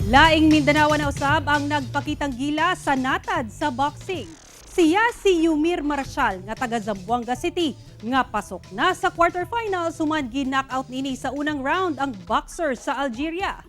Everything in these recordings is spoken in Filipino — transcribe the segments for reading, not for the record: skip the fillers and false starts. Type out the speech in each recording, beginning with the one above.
Laing Mindanaoan na usab ang nagpakitang gilas sa natad sa boxing. Siya si Eumir Marcial nga taga-Zamboanga City nga pasok na sa quarterfinals human gi-knockout nini sa unang round ang boxer sa Algeria.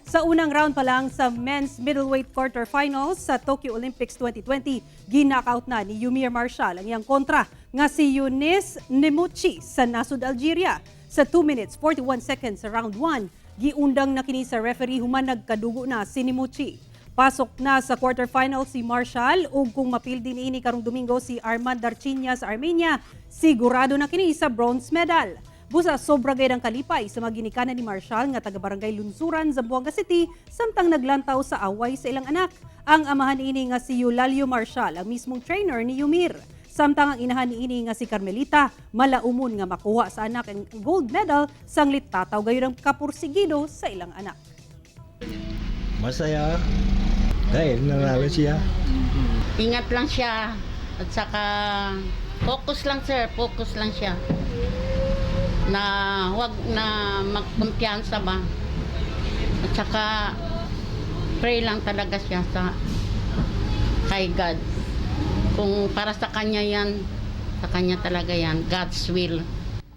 Sa unang round pa lang sa men's middleweight quarterfinals sa Tokyo Olympics 2020, gi-knockout na ni Eumir Marcial ang iyang kontra nga si Younis Nemuchi sa nasud Algeria. Sa 2 minutes 41 seconds sa round 1, giundang na kini sa referee human nagkadugo na si Nemuchi. Pasok na sa quarterfinal si Marcial ug kung mapildi niini karong Domingo si Armand Darchinya sa Armenia, sigurado na kini sa bronze medal. Busa sobra gayud ang kalipay sa mga ginikanan ni Marcial nga taga-barangay Lunsuran, Zamboanga City, samtang naglantaw sa away sa ilang anak. Ang amahan niini nga si Eumir Marcial, ang mismong trainer ni Eumir. Samtang ang inahan niini nga si Carmelita, malaumon nga makuha sa anak ang gold medal, sanglit tataw gayud ang kapursigido sa ilang anak. Masaya dahil nanalo siya. Ingat lang siya at saka focus lang sir, focus lang siya. Na huwag na magkumpiyansa ba. At saka pray lang talaga siya sa kay God. Kung para sa kanya yan, sa kanya talaga yan, God's will.